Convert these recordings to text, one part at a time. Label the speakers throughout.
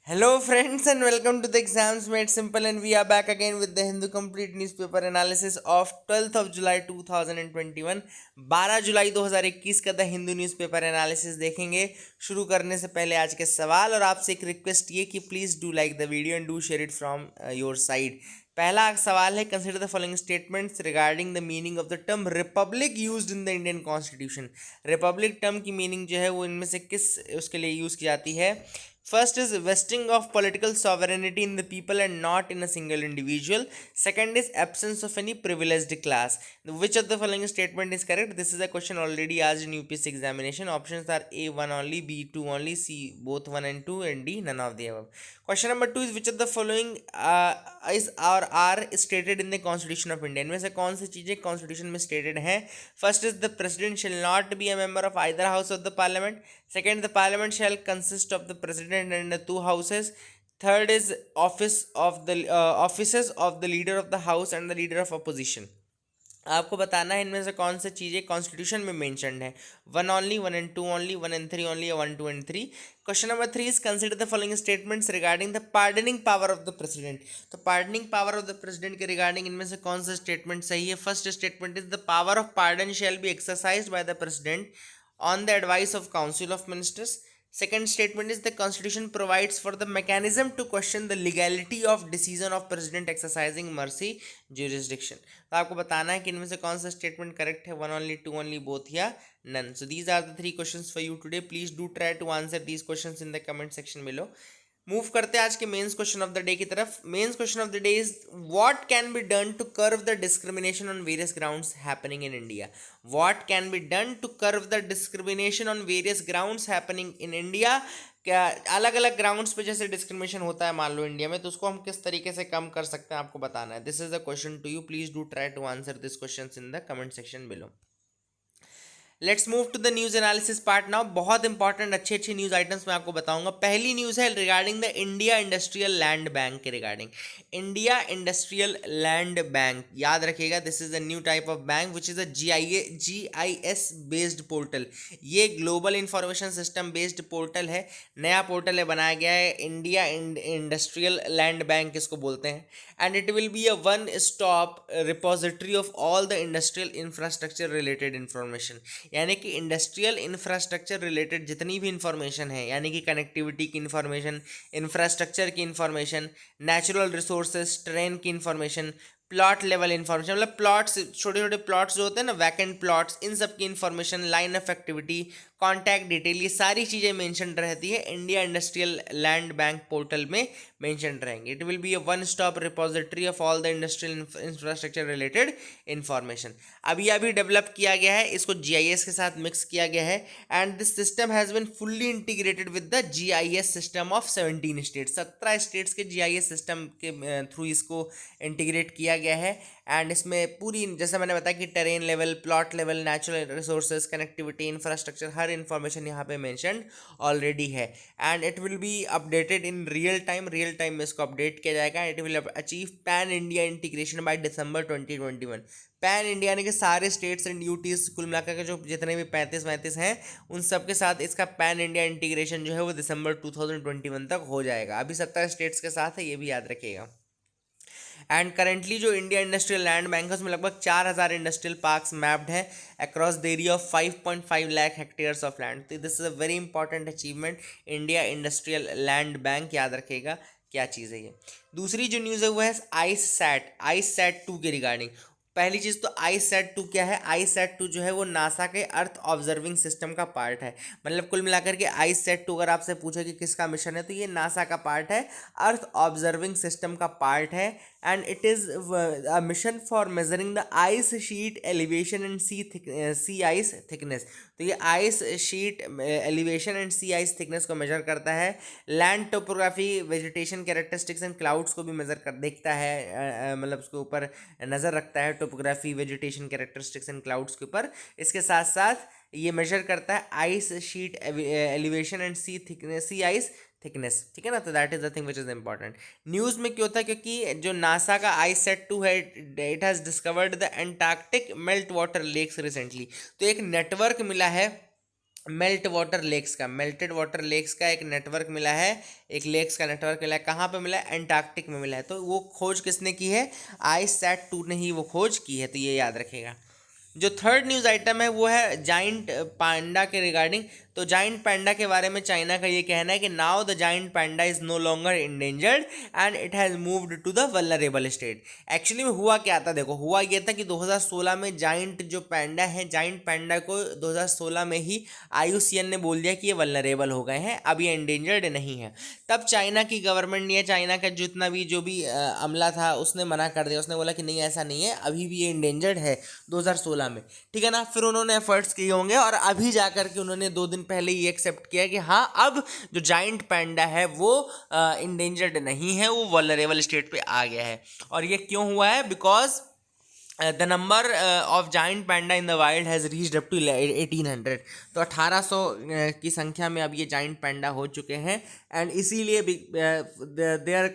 Speaker 1: Hello, friends, and welcome to the Exams Made Simple. And we are back again with the Hindu Complete Newspaper Analysis of 12th of July 2021. 12 जुलाई 2021 का the Hindu newspaper analysis देखेंगे। शुरू करने से पहले आज के सवाल और आपसे एक रिक्वेस्ट ये कि please do like the video and do share it from your side. पहला सवाल है, consider the following statements regarding the meaning of the term Republic used in the Indian constitution. Republic term की meaning जो है वो इनमें से किस उसके लिए यूज़ की जाती है। First is vesting of political sovereignty in the people and not in a single individual. Second is absence of any privileged class. Which of the following statement is correct? This is a question already asked in UPSC examination. Options are A 1 only, B 2 only, C both 1 and 2, and D none of the above. Question number 2 is, which of the following is or are stated in the Constitution of India? इनमें से कौन सी चीज़ें constitution में stated हैं? First is the president shall not be a member of either house of the parliament. Second, the parliament shall consist of the president and the two houses. Third is offices of the leader of the house and the leader of opposition. आपको बताना है इनमें से कौन सी चीज़ें constitution में mentioned है। 1 only, 1 and 2 only, 1 and 3 only, या 1 2 and 3। Question number 3 is, consider the following statements regarding the pardoning power of the president. तो pardoning power of the president के रिगार्डिंग इनमें से कौन सा स्टेटमेंट सही है? First statement is, the power of pardon shall be exercised by the president on the advice of council of ministers. Second statement is, the constitution provides for the mechanism to question the legality of decision of president exercising mercy jurisdiction. तो आपको बताना है कि इनमें से कौन सा statement correct है, 1 only, 2 only, both या none. So these are the 3 questions for you today. Please do try to answer these questions in the comment section below. Move करते हैं आज के mains question of the day की तरफ। Mains question of the day is, what can be done to curb the discrimination on various grounds happening in India. What can be done to curb the discrimination on various grounds happening in India. क्या अलग अलग grounds पे जैसे discrimination होता है मान लो India में, तो उसको हम किस तरीके से कम कर सकते हैं आपको बताना है। This is the question to you. Please do try to answer this question in the comment section below. Let's move to the news analysis part now. बहुत इंपॉर्टेंट अच्छे अच्छे न्यूज आइटम्स मैं आपको बताऊंगा। पहली न्यूज है regarding the India industrial land bank के रिगार्डिंग। इंडिया इंडस्ट्रियल लैंड बैंक, याद रखिएगा, this is a new type of bank which is a GIS based portal. ये global information system based portal है, नया पोर्टल है, बनाया गया है। इंडिया इंडस्ट्रियल लैंड बैंक इसको बोलते हैं। And it will be a one stop repository of all the industrial infrastructure related information. यानी कि इंडस्ट्रियल इंफ्रास्ट्रक्चर रिलेटेड जितनी भी इंफॉर्मेशन है, यानी कि कनेक्टिविटी की इंफॉर्मेशन, इंफ्रास्ट्रक्चर की इंफॉर्मेशन, नेचुरल रिसोर्सेज, ट्रेन की इंफॉर्मेशन, प्लॉट लेवल इंफॉर्मेशन, मतलब प्लॉट्स, छोटे छोटे प्लॉट्स जो होते हैं ना, वैकेंट प्लॉट्स, इन सब की information, line of activity, contact detail, ये सारी चीज़ें मेंशन रहती है India industrial land bank portal में मेंशन रहेंगे। It will be a one stop repository of all the industrial infrastructure related information. अभी डेवलप किया गया है, इसको GIS के साथ मिक्स किया गया है। And this system has been fully integrated with the GIS system of 17 states. 17 states के GIS सिस्टम के थ्रू इसको इंटीग्रेट किया गया है। एंड इसमें पूरी, जैसा मैंने बताया कि terrain level, plot level, natural resources, connectivity, infrastructure, हर इन्फॉर्मेशन यहाँ पे मेंशन ऑलरेडी है। And it will be updated in real time में इसको अपडेट किया जाएगा। It will achieve pan India integration by December 2021। Pan India यानी कि सारे स्टेट्स एंड यूटीज कुल मिलाकर के जो जितने भी 35 हैं उन सब के साथ इसका पैन इंडिया इंटीग्रेशन जो है वो दिसंबर 2021 तक हो जाएगा। अभी 17 स्टेट्स के साथ है, ये भी याद रखिएगा। एंड करेंटली जो इंडिया इंडस्ट्रियल लैंड बैंक है उसमें लगभग 4000 इंडस्ट्रियल पार्क्स मैप्ड है across the area of 5.5 lakh hectares of land. तो this is a very important achievement, India industrial land bank, याद रखिएगा क्या चीज़ है ये। दूसरी जो न्यूज़ है वो है आई सैट 2 के रिगार्डिंग। पहली चीज़ तो आई सैट 2 क्या है? आई सैट 2 जो है वो नासा के अर्थ ऑब्जर्विंग सिस्टम का पार्ट है। मतलब कुल मिलाकर के आई सैट 2 अगर आपसे पूछे कि किसका मिशन है तो ये नासा का पार्ट है, अर्थ ऑब्जर्विंग सिस्टम का पार्ट है। And it is a mission for measuring the ice sheet elevation and sea ice thickness. तो ये ice sheet elevation and sea ice thickness को मेजर करता है। Land topography, vegetation characteristics and clouds को भी major कर देखता है, मतलब उसके ऊपर नज़र रखता है, topography, vegetation characteristics and clouds के ऊपर। इसके साथ साथ ये मेजर करता है ice sheet elevation and sea ice thickness, ठीक है ना। तो that is the thing which is important. News में क्यों था? क्योंकि जो नासा का आई सैट 2 है, it has discovered the Antarctic melt water lakes recently. तो एक नेटवर्क मिला है मेल्टेड वाटर लेक्स का एक नेटवर्क मिला है, एक लेक्स का नेटवर्क मिला है। कहाँ पे मिला है? एंटार्क्टिक में मिला है। तो वो खोज किसने की है? ISAT-2 ने ही वो खोज की है, तो ये याद रखेगा। जो थर्ड न्यूज़ आइटम है वो है जाइंट पांडा के रिगार्डिंग। तो जाइंट पांडा के बारे में चाइना का ये कहना है कि now the giant panda is no longer endangered and it has moved to the vulnerable state. Actually में हुआ क्या था? देखो, हुआ ये था कि 2016 में जाइंट जो पैंडा है, जाइंट पैंडा को 2016 में ही IUCN ने बोल दिया कि ये वल्नरेबल हो गए हैं, अब ये इंडेंजर्ड नहीं है। तब चाइना की गवर्नमेंट ने, चाइना का जितना भी जो भी अमला था, उसने मना कर दिया। उसने बोला कि नहीं, ऐसा नहीं है, अभी भी ये इंडेंजर्ड है 2016 में, ठीक है ना। फिर उन्होंने एफर्ट्स किए होंगे और अभी जा करके उन्होंने 2 दिन पहले ये एक्सेप्ट किया कि हाँ, अब जो जाइंट पैंडा है वो इंडेंजर्ड नहीं है, वो वल्नरेबल स्टेट पे आ गया है। और ये क्यों हुआ है? Because the number of giant panda in the wild has reached up to 1800। तो 1800 की संख्या में अब ये जाइंट पैंडा हो चुके हैं, एंड इसीलिए their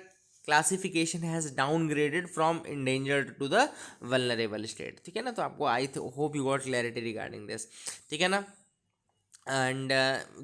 Speaker 1: classification has downgraded from endangered to the vulnerable state, ठीक है ना। तो आपको I hope you got clarity regarding this, ठीक है ना। एंड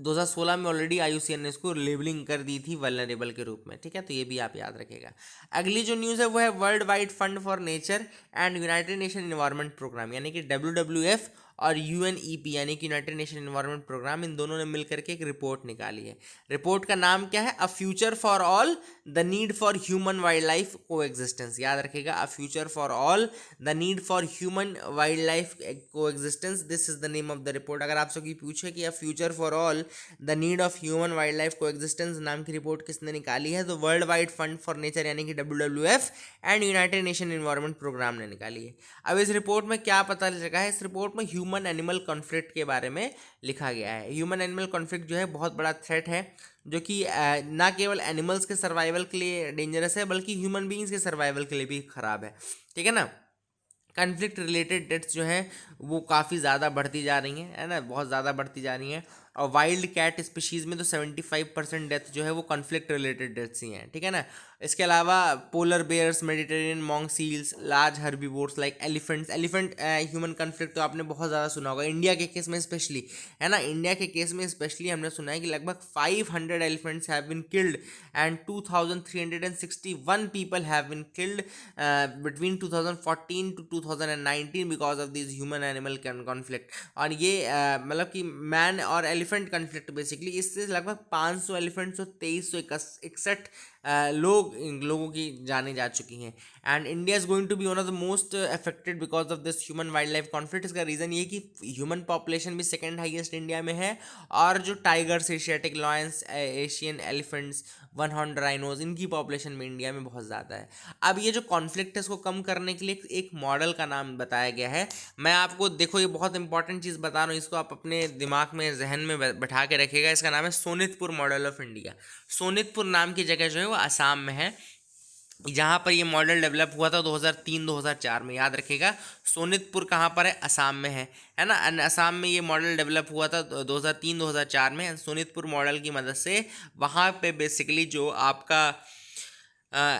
Speaker 1: 2016 में ऑलरेडी IUCN ने इसको लेबलिंग कर दी थी वल्नरेबल के रूप में, ठीक है। तो ये भी आप याद रखेगा। अगली जो न्यूज़ है वो है World Wide Fund for Nature and United Nation Environment Programme, यानी कि WWF और UNEP यानी कि यूनाइटेड नेशन इन्वायरमेंट प्रोग्राम, इन दोनों ने मिलकर के एक रिपोर्ट निकाली है। रिपोर्ट का नाम क्या है? A future for all, the need for human wildlife coexistence. याद रखेगा, a future for all, the need for human wildlife coexistence, this is the name of the report. अगर आपसे कोई पूछे कि a future for all, the need of human wildlife coexistence नाम की report किसने निकाली है, तो World Wide Fund for Nature यानी कि WWF and United Nation Environment programme ने निकाली है। अब इस रिपोर्ट में क्या पता लगा है? इस रिपोर्ट में ह्यूमन एनिमल कॉन्फ्लिक्ट के बारे में लिखा गया है। ह्यूमन एनिमल कॉन्फ्लिक्ट जो है बहुत बड़ा थ्रेट है, जो कि ना केवल एनिमल्स के सर्वाइवल के लिए डेंजरस है, बल्कि ह्यूमन बींग्स के सर्वाइवल के लिए भी खराब है, ठीक है ना। कन्फ्लिक्ट रिलेटेड डेथ्स जो हैं वो काफ़ी ज़्यादा बढ़ती जा रही हैं, है ना, बहुत ज़्यादा बढ़ती जा रही हैं। और वाइल्ड कैट स्पीशीज़ में तो 75% डेथ जो है वो कन्फ्लिक्ट रिलेटेड डेथ्स ही हैं, ठीक है ना। इसके अलावा polar bears, Mediterranean monk seals, large herbivores like elephant human conflict तो आपने बहुत ज़्यादा सुना होगा, इंडिया के केस में स्पेशली, है ना। इंडिया के केस में स्पेशली हमने सुना है कि लगभग 500 elephants have been killed and 2361 people have been killed between 2014 to 2019 because of this human animal conflict. और ये मतलब कि मैन और एलिफेंट कॉन्फ्लिक्ट बेसिकली, इससे लगभग 500 एलिफेंट्स और 2361 लोगों की जाने जा चुकी हैं। And India is going to be one of the most affected because of this human wildlife conflict. इसका रीज़न ये कि ह्यूमन पॉपुलेशन भी सेकेंड हाईएस्ट इंडिया में है, और जो tigers, Asiatic lions, Asian elephants, one horn rhinos, इनकी population में इंडिया में बहुत ज़्यादा है। अब ये जो कॉन्फ्लिक्ट है इसको कम करने के लिए एक मॉडल का नाम बताया गया है। मैं आपको, देखो ये बहुत इंपॉर्टेंट चीज़ बता रहा हूँ, इसको आप अपने दिमाग में, जहन में बैठा के रखिएगा। इसका नाम है Sonitpur model of India. Sonitpur नाम की जगह जो है वो असम में है, जहाँ पर ये मॉडल डेवलप हुआ था 2003-2004 में। याद रखिएगा, सोनितपुर कहाँ पर है? असम में है ना। असम में ये मॉडल डेवलप हुआ था 2003-2004 में। सोनितपुर मॉडल की मदद से वहाँ पे बेसिकली जो आपका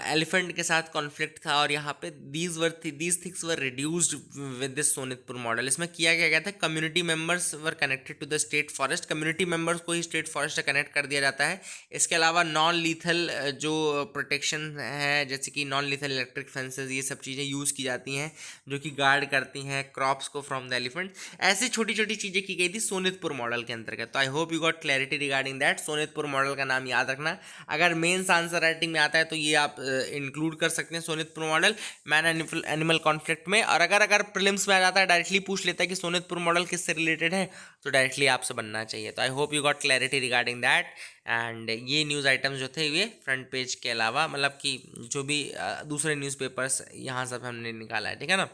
Speaker 1: एलिफेंट के साथ कॉन्फ्लिक्ट था, और यहाँ पे these things were reduced with this Sonitpur model. इसमें किया गया था, community members were connected to the state forest, community members को ही स्टेट फॉरेस्ट से कनेक्ट कर दिया जाता है। इसके अलावा नॉन लीथल जो प्रोटेक्शन है, जैसे कि नॉन लीथल इलेक्ट्रिक फेंसेज, ये सब चीज़ें यूज़ की जाती हैं जो कि गार्ड करती हैं क्रॉप्स को फ्रॉम द एलिफेंट। ऐसी छोटी छोटी चीज़ें की गई थी सोनितपुर मॉडल के अंतर्गत। तो I hope you got clarity regarding that. Sonitpur model का नाम याद रखना। अगर मेन्स आंसर राइटिंग में आता है तो ये आप इंक्लूड कर सकते हैं, Sonitpur model man animal conflict में। और अगर प्रीलिम्स में आ जाता है, डायरेक्टली पूछ लेता है कि सोनितपुर मॉडल किससे रिलेटेड है, तो डायरेक्टली आपसे बनना चाहिए। तो I hope you got clarity regarding that. And ये न्यूज़ आइटम्स जो थे ये फ्रंट पेज के अलावा, मतलब कि जो भी दूसरे न्यूज़पेपर्स यहाँ सब हमने निकाला है, ठीक है ना।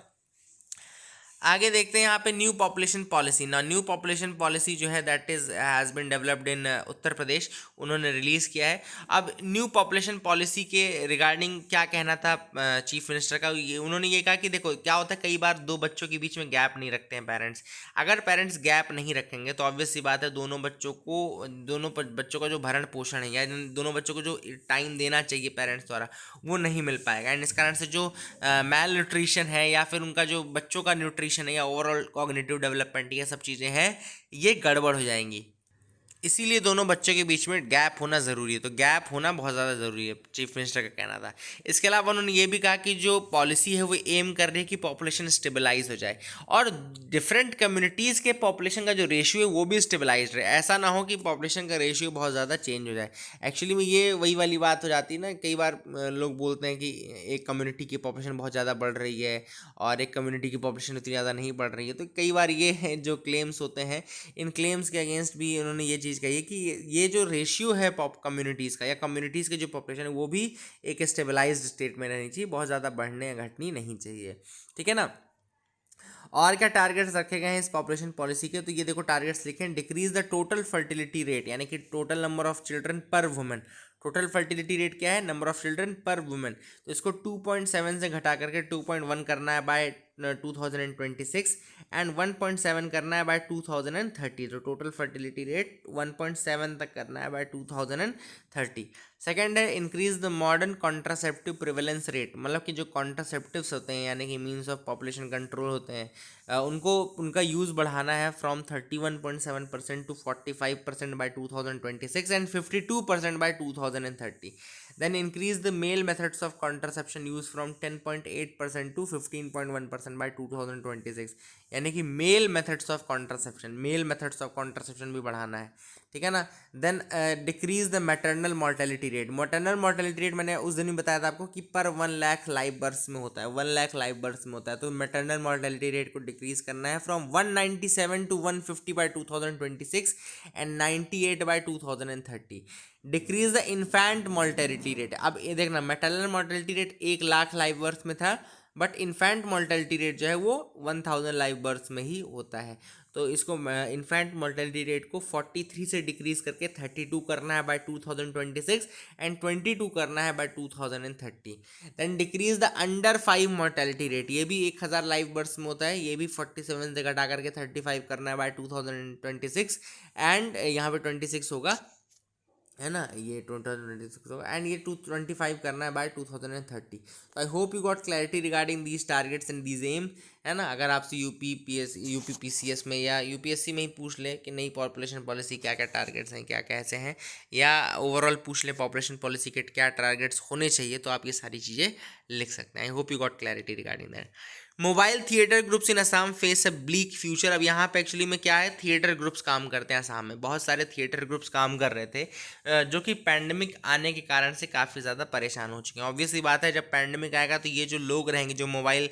Speaker 1: आगे देखते हैं यहाँ पे न्यू पॉपुलेशन पॉलिसी ना। न्यू पॉपुलेशन पॉलिसी जो है that is has been developed in Uttar Pradesh, उन्होंने रिलीज़ किया है। अब न्यू पॉपुलेशन पॉलिसी के रिगार्डिंग क्या कहना था चीफ मिनिस्टर का, उन्होंने ये कहा कि देखो क्या होता है, कई बार दो बच्चों के बीच में गैप नहीं रखते हैं पेरेंट्स। अगर पेरेंट्स गैप नहीं रखेंगे तो ऑब्वियस सी बात है दोनों बच्चों का जो भरण पोषण है, या दोनों बच्चों को जो टाइम देना चाहिए पेरेंट्स द्वारा, वो नहीं मिल पाएगा। एंड इस कारण से जो मैल न्यूट्रिशन है, या फिर उनका जो बच्चों का न्यूट्रिशन कंडीशन है या ओवरऑल कॉग्निटिव डेवलपमेंट, ये सब चीज़ें हैं, ये गड़बड़ हो जाएंगी। इसीलिए दोनों बच्चों के बीच में गैप होना ज़रूरी है। तो गैप होना बहुत ज़्यादा ज़रूरी है, चीफ मिनिस्टर का कहना था। इसके अलावा उन्होंने ये भी कहा कि जो पॉलिसी है वो एम कर रही है कि पॉपुलेशन स्टेबलाइज हो जाए और डिफरेंट कम्युनिटीज़ के पॉपुलेशन का जो रेशियो है वो भी स्टेबलाइज रहे। ऐसा ना हो कि पॉपुलेशन का रेशियो बहुत ज़्यादा चेंज हो जाए। एक्चुअली में ये वही वाली बात हो जाती है ना, कई बार लोग बोलते हैं कि एक कम्युनिटी की पॉपुलेशन बहुत ज़्यादा बढ़ रही है और एक कम्युनिटी की पॉपुलेशन उतनी ज़्यादा नहीं बढ़ रही है। तो कई बार ये जो क्लेम्स होते हैं, इन क्लेम्स के अगेंस्ट भी उन्होंने ये चीज़ कही कि ये जो रेशियो है पॉप कम्युनिटीज़ का या कम्युनिटीज़ के जो पॉपुलेशन है वो भी एक स्टेबलाइज्ड स्टेट में रहनी चाहिए, बहुत ज़्यादा बढ़ने या घटनी नहीं चाहिए। ठीक है ना। और क्या टारगेट्स रखे गए हैं इस पॉपुलेशन पॉलिसी के, तो ये देखो टारगेट्स लिखे हैं। Decrease the total fertility rate, यानी कि टोटल नंबर ऑफ चिल्ड्रन पर वुमेन। टोटल फर्टिलिटी रेट क्या है, नंबर ऑफ चिल्ड्रन पर वुमेन। तो इसको 2.7 से घटा करके 2.1 करना है बाय 2026 एंड 1.7 करना है बाय 2030। तो टोटल फर्टिलिटी रेट 1.7 तक करना है बाय 2030। सेकेंड है increase the modern contraceptive prevalence rate, मतलब कि जो कॉन्ट्रासेप्टिव्स होते हैं यानी कि मीन्स ऑफ पॉपुलेशन कंट्रोल होते हैं, उनका यूज़ बढ़ाना है from 31.7% to 45% by 2026 and 52% by 2030। Then increase the male methods of contraception use from 10.8% to 15.1% by 2026, यानी कि मेल मेथड्स ऑफ कॉन्ट्रासेप्शन भी बढ़ाना है। ठीक है ना। Then decrease the maternal mortality rate. Maternal mortality rate मैंने उस दिन भी बताया था आपको कि पर 1 लाख लाइव बर्थ्स में होता है, 1 लाख लाइव बर्थ्स में होता है। तो मैटरनल मॉर्टेलिटी रेट को डिक्रीज करना है from 197 to 150 by 2026 and 98 by 2030। Decrease the infant mortality rate. अब ये देखना, maternal mortality rate 1 lakh live birth में था, बट इन्फेंट मॉर्टेलिटी रेट जो है वो 1000 लाइव बर्थ्स में ही होता है। तो इसको इन्फेंट मोर्टेलिटी रेट को 43 से डिक्रीज करके 32 करना है बाय 2026 एंड 22 करना है by 2030। Then decrease the under 5 mortality rate, ये भी 1000 लाइव बर्थ्स में होता है, ये भी 47 से घटा करके 35 करना है बाय 2026 एंड यहाँ पे 26 होगा, है ना, ये 2026 होगा एंड ये 225 करना है बाय 2030। तो I hope you got clarity regarding these targets and these aim, है ना। अगर आपसे यूपी पीसीएस में या यूपीएससी में ही पूछ ले कि नई पॉपुलेशन पॉलिसी क्या क्या टारगेट्स हैं, क्या कैसे हैं, या ओवरऑल पूछ ले पॉपुलेशन पॉलिसी के क्या टारगेट्स होने चाहिए, तो आप ये सारी चीज़ें लिख सकते हैं। आई hope you got clarity regarding that. Mobile theatre groups in Assam face a bleak future. अब यहाँ पे एक्चुअली में क्या है, थिएटर ग्रुप्स काम करते हैं असम में, बहुत सारे थिएटर ग्रुप्स काम कर रहे थे जो कि पैंडमिक आने के कारण से काफ़ी ज़्यादा परेशान हो चुके हैं। ऑब्वियसली बात है, जब पैंडमिक आएगा तो ये जो लोग रहेंगे, जो मोबाइल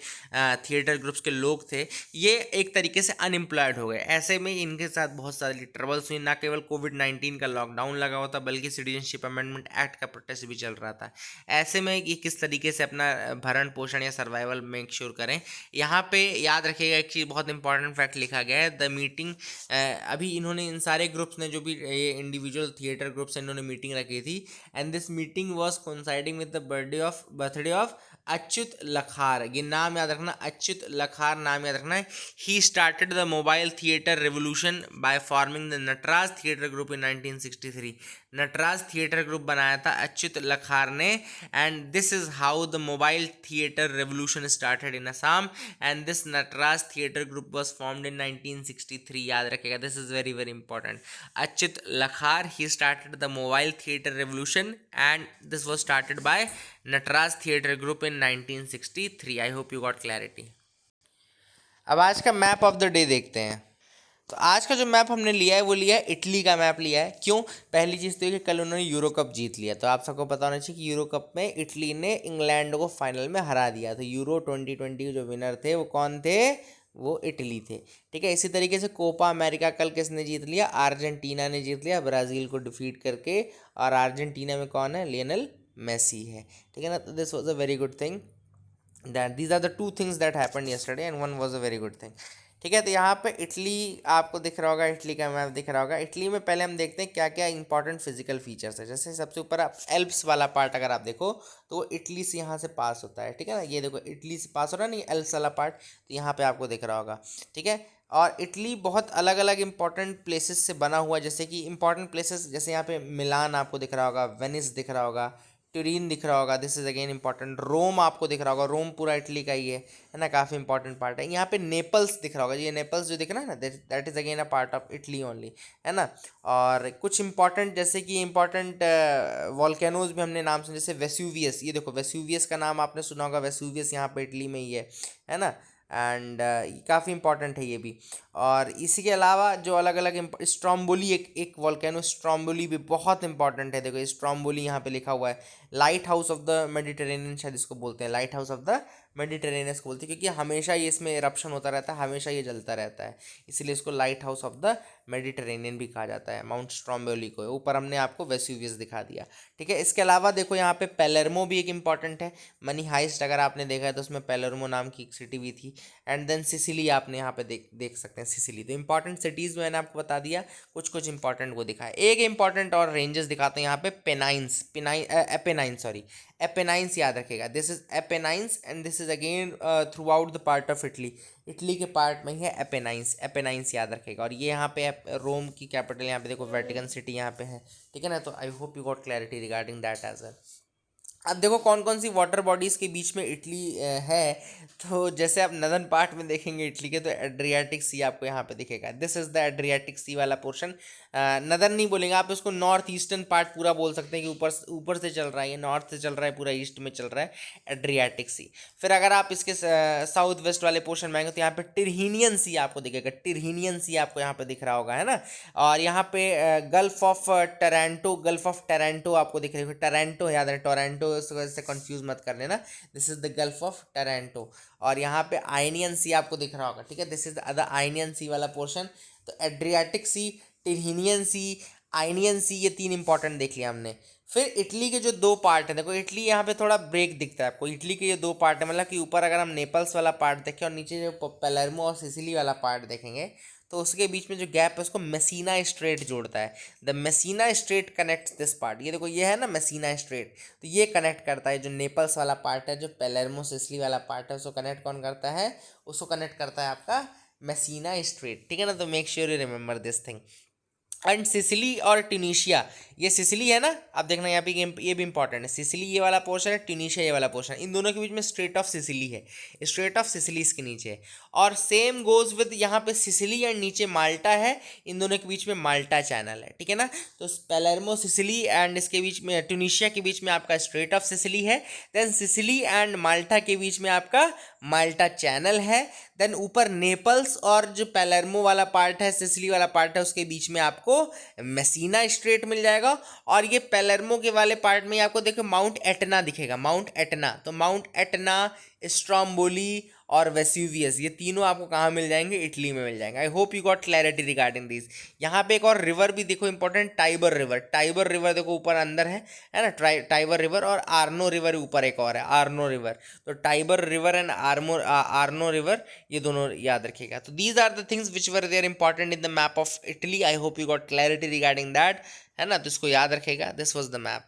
Speaker 1: थिएटर ग्रुप्स के लोग थे, ये एक तरीके से अनएम्प्लॉयड हो गए। ऐसे में इनके साथ बहुत सारी ट्रबल्स हुई। ना केवल कोविड-19 का लॉकडाउन लगा हुआ था, बल्कि सिटीजनशिप अमेंडमेंट एक्ट का प्रोटेस्ट भी चल रहा था। ऐसे में ये किस तरीके से अपना भरण पोषण या सर्वाइवल मेक श्योर करें। यहाँ पे याद रखिएगा एक चीज़, बहुत इंपॉर्टेंट फैक्ट लिखा गया है, द मीटिंग। अभी इन्होंने इन सारे ग्रुप्स ने, जो भी ये इंडिविजुअल थिएटर ग्रुप्स हैं, इन्होंने मीटिंग रखी थी and this meeting was coinciding with the birthday of Achyut Lahkar. ये नाम याद रखना, अच्युत लखार नाम याद रखना है। He started the mobile theatre revolution by forming the Nataraj theatre group in 1963। Nataraj theatre group बनाया था अच्युत लखार ने and this is how the mobile theatre revolution started in Assam and this Nataraj theatre group was formed in 1963। याद रखेगा, this is very very important. Achyut Lahkar, he started the mobile theatre revolution and this was started by Nataraj theatre group in 1963। I hope you got clarity. अब आज का map of the day देखते हैं। तो आज का जो मैप हमने लिया है वो लिया है इटली का मैप लिया है। क्यों? पहली चीज़ तो ये कि कल उन्होंने यूरो कप जीत लिया, तो आप सबको पता होना चाहिए कि यूरो कप में इटली ने इंग्लैंड को फाइनल में हरा दिया। तो यूरो 2020 के जो विनर थे वो कौन थे? वो इटली थे। ठीक है। इसी तरीके से कोपा अमेरिका कल किसने जीत लिया? अर्जेंटीना ने जीत लिया ब्राज़ील को डिफीट करके, और अर्जेंटीना में कौन है? लियोनेल मेसी है। ठीक है ना। तो this was a very good thing, that these are the two things that happened yesterday and one was a very good thing. ठीक है। तो यहाँ पे इटली आपको दिख रहा होगा, इटली का मैप दिख रहा होगा। इटली में पहले हम देखते हैं क्या क्या इंपॉर्टेंट फिजिकल फीचर्स है। जैसे सबसे ऊपर आप एल्प्स वाला पार्ट अगर आप देखो तो वो इटली से यहाँ से पास होता है। ठीक है ना। ये देखो इटली से पास हो रहा है नहीं, एल्प्स वाला पार्ट, तो यहाँ पे आपको दिख रहा होगा। ठीक है। और इटली बहुत अलग अलग इंपॉर्टेंट प्लेसेस से बना हुआ है, जैसे कि इंपॉर्टेंट प्लेसेस जैसे यहाँ पे मिलान आपको दिख रहा होगा, वेनिस दिख रहा होगा, ट्यूरिन दिख रहा होगा, दिस इज अगेन इंपॉर्टेंट। रोम आपको दिख रहा होगा, रोम पूरा इटली का ही है ना, काफ़ी इंपॉर्टेंट पार्ट है। यहाँ पे नेपल्स दिख रहा होगा, ये नेपल्स जो दिख रहा है ना, that is again a part of Italy only, है ना। और कुछ इंपॉर्टेंट जैसे कि इंपॉर्टेंट वॉल्केनोज भी हमने नाम सुने, जैसे वेस्यूवियस, ये देखो वेस्यूवियस का नाम आपने सुना होगा, वेस्यूवियस यहाँ पे इटली में ही है ना। एंड काफ़ी इंपॉर्टेंट है ये भी। और इसी के अलावा जो अलग अलग स्ट्रोम्बोली, एक वॉल्केनो स्ट्रोम्बोली भी बहुत इंपॉर्टेंट है। देखो स्ट्रोम्बोली यहाँ पे लिखा हुआ है, light house of the Mediterranean शायद इसको बोलते हैं, light house of the Mediterranean को बोलते हैं, क्योंकि हमेशा ये इसमें इरप्शन होता रहता है, हमेशा ये जलता रहता है, इसलिए इसको light house of the Mediterranean भी कहा जाता है, माउंट स्ट्रोम्बोली को। ऊपर हमने आपको वेस्यूवियस दिखा दिया, ठीक है। इसके अलावा देखो यहाँ पे पेलेर्मो भी एक इंपॉर्टेंट है, मनी हाइस्ट अगर आपने देखा है तो उसमें पेलेर्मो नाम की एक सिटी भी थी। एंड देन सिसिली आपने यहाँ पे देख सकते हैं, सिसिली। तो इंपॉर्टेंट सिटीज़ मैंने आपको बता दिया, कुछ कुछ इंपॉर्टेंट को दिखाया। एक इंपॉर्टेंट और रेंजेस दिखाते हैं यहाँ पे, पेनाइंस, एपेनाइंस, सॉरी एपेनाइंस याद रखेगा, this is Apennines and this is again throughout the part of Italy, Italy के पार्ट में ही है एपेनाइंस, एपेनाइंस याद रखेगा। और ये यहाँ पे रोम की कैपिटल, यहाँ पे देखो वेटिकन सिटी यहाँ पे है, ठीक है ना। तो I hope you got clarity regarding that as well. अब देखो कौन कौन सी वाटर बॉडीज़ के बीच में इटली है। तो जैसे आप नदर्न पार्ट में देखेंगे इटली के, तो एड्रियाटिक सी आपको यहाँ पे दिखेगा, दिस इज द एड्रियाटिक सी वाला पोर्शन। नदर्न नहीं बोलेंगे आप इसको, नॉर्थ ईस्टर्न पार्ट पूरा बोल सकते हैं कि ऊपर से चल रहा है, ये नॉर्थ से चल रहा है, पूरा ईस्ट में चल रहा है, एड्रियाटिक सी। फिर अगर आप इसके साउथ वेस्ट वाले पोर्शन में आएंगे तो यहाँ पे टिरहीनियन सी आपको दिखेगा, टिरहीनियन सी आपको यहाँ पे दिख रहा होगा, है ना। और यहाँ पे gulf of Toronto, gulf of Toronto आपको दिख रही होगी, टोरंटो याद है, टोरंटो से कंफ्यूज मत कर लेना, this is the gulf of Toronto. और यहाँ पे आयनियन सी आपको दिख रहा होगा, ठीक है, दिस इज द आयनियन सी वाला पोर्शन। तो एड्रियाटिक सी, टिरहीनियन सी, आयनियन सी, ये तीन इंपॉर्टेंट देख लिया हमने। फिर इटली के जो दो पार्ट हैं, देखो इटली यहाँ पे थोड़ा ब्रेक दिखता है आपको, इटली के ये दो पार्ट है, मतलब कि ऊपर अगर हम नेपल्स वाला पार्ट देखें और नीचे जो पेलेर्मो और सिसिली वाला पार्ट देखेंगे, तो उसके बीच में जो गैप है उसको मेसीना स्ट्रेट जोड़ता है, the Messina straight connects this part. ये देखो ये है ना मेसीना स्ट्रेट, तो ये कनेक्ट करता है जो नेपल्स वाला पार्ट है, जो पेलेर्मो सिसिली वाला पार्ट है, उसको कनेक्ट कौन करता है, उसको कनेक्ट करता है आपका मेसीना स्ट्रेट, ठीक है ना। तो make sure you remember this thing. And Sicily और ट्यूनीशिया, ये सिसिली है ना, आप देखना यहाँ पे ये भी इंपॉर्टेंट है, सिसिली ये वाला पोर्शन है, ट्यूनीशिया ये वाला पोर्शन है, इन दोनों के बीच में स्ट्रेट ऑफ सिसिली है, स्ट्रेट ऑफ सिसिली इसके नीचे है। और सेम गोज विद यहाँ पे सिसिली एंड नीचे माल्टा है, इन दोनों के बीच में माल्टा चैनल है, ठीक है ना। तो पेलेर्मो सिसिली एंड इसके बीच में ट्यूनीशिया के बीच में आपका स्ट्रेट ऑफ सिसिली है, देन सिसिली एंड माल्टा के बीच में आपका माल्टा चैनल है, देन ऊपर नेपल्स और जो पेलेर्मो वाला पार्ट है, सिसिली वाला पार्ट है, उसके बीच में आपको मेसीना स्ट्रेट मिल जाएगा। और ये पेलेर्मो के वाले पार्ट में आपको देखो माउंट एटना दिखेगा, माउंट एटना। तो माउंट एटना, स्ट्रोम्बोली और वेस्यूवियस, ये तीनों आपको कहाँ मिल जाएंगे, इटली में मिल जाएंगे। I hope you got clarity regarding this. यहाँ पे एक और रिवर भी देखो important, Tiber river, Tiber river देखो ऊपर अंदर है ना, टाइबर रिवर। और आर्नो रिवर ऊपर एक और है, आर्नो रिवर। तो Tiber river and Arno river, ये दोनों याद रखिएगा। तो these are the things which were there important in the map of Italy. I hope you got clarity regarding that, है ना। तो इसको याद रखेगा, this was the map.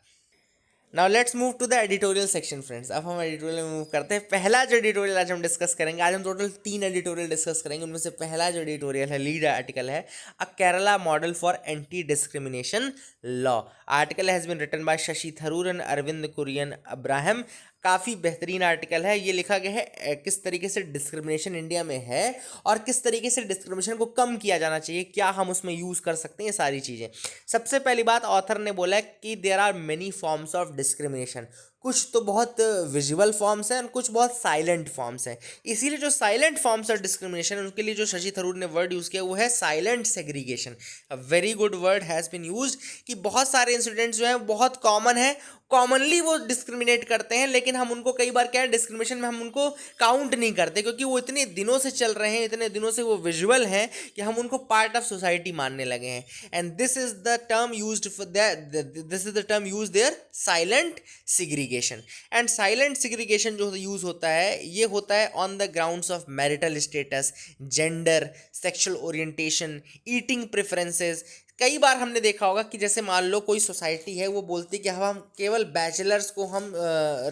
Speaker 1: Now let's move to the editorial section friends. अब हम editorial में move करते हैं। पहला जो एडिटोरियल आज हम डिस्कस करेंगे, आज हम टोटल 3 एडिटोरियल डिस्कस करेंगे। उनमें से पहला जो एडिटोरियल है, लीड आर्टिकल है, a Kerala model for anti discrimination law. Article has been written by Shashi Tharoor and Arvind Kurian Abraham. काफ़ी बेहतरीन आर्टिकल है। ये लिखा गया है किस तरीके से डिस्क्रिमिनेशन इंडिया में है और किस तरीके से डिस्क्रिमिनेशन को कम किया जाना चाहिए, क्या हम उसमें यूज़ कर सकते हैं, ये सारी चीज़ें। सबसे पहली बात ऑथर ने बोला है कि there are many forms of discrimination. कुछ तो बहुत विजुअल फॉर्म्स हैं और कुछ बहुत साइलेंट फॉर्म्स हैं। इसीलिए जो साइलेंट फॉर्म्स ऑफ डिस्क्रिमिनेशन, उनके लिए जो शशि थरूर ने वर्ड यूज़ किया वो है silent segregation. A very good word has been used कि बहुत सारे इंसिडेंट्स जो हैं बहुत कॉमन है, कॉमनली वो डिस्क्रिमिनेट करते हैं, लेकिन हम उनको कई बार क्या है, डिस्क्रिमिनेशन में हम उनको काउंट नहीं करते, क्योंकि वो इतने दिनों से चल रहे हैं, इतने दिनों से वो विजुअल हैं कि हम उनको पार्ट ऑफ सोसाइटी मानने लगे हैं। And this is the term used for this is the term use their, silent segregation. And silent segregation जो यूज होता है, ये होता है on the grounds of marital status, gender, sexual orientation, eating preferences, कई बार हमने देखा होगा कि जैसे मान लो कोई सोसाइटी है, वो बोलती है कि हम केवल बैचलर्स को हम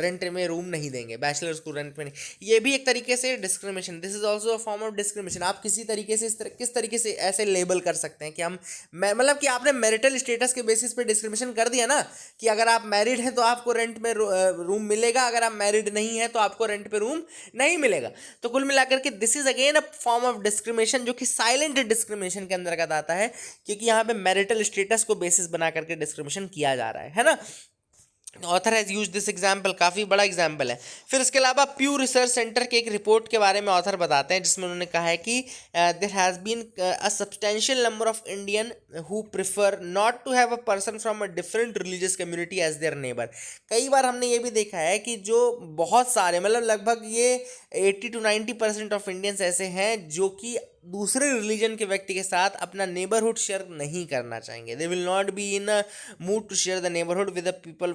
Speaker 1: रेंट में रूम नहीं देंगे, बैचलर्स को रेंट में नहीं। ये भी एक तरीके से discrimination, this is also a form of discrimination. आप किसी तरीके से किस तरीके से ऐसे लेबल कर सकते हैं कि हम मतलब कि आपने मैरिटल स्टेटस के बेसिस पे डिस्क्रिमिनेशन कर दिया ना, कि अगर आप मैरिड हैं तो आपको रेंट में रूम मिलेगा, अगर आप मैरिड नहीं है तो आपको रेंट पे रूम नहीं मिलेगा। तो कुल मिलाकर के this is again a form of discrimination, जो कि साइलेंट डिस्क्रिमिनेशन के अंतर्गत आता है, क्योंकि यहाँ पे मैरिटल स्टेटस को बेसिस बना करके डिस्क्रिमिनेशन किया जा रहा है ना। Author has use this example, काफ़ी बड़ा एग्जाम्पल है। फिर इसके अलावा प्यू रिसर्च सेंटर के एक रिपोर्ट के बारे में ऑथर बताते हैं, जिसमें उन्होंने कहा है कि there has been a substantial number of Indian who prefer not to have a person from a different religious community as their neighbour. कई बार हमने ये भी देखा है कि जो बहुत सारे, मतलब लगभग ये 80 to 90% ऑफ इंडियंस ऐसे हैं जो कि दूसरे रिलीजन के व्यक्ति के साथ अपना नेबरहुड शेयर नहीं करना चाहेंगे। They will not be in a mood to share the neighbourhood with the people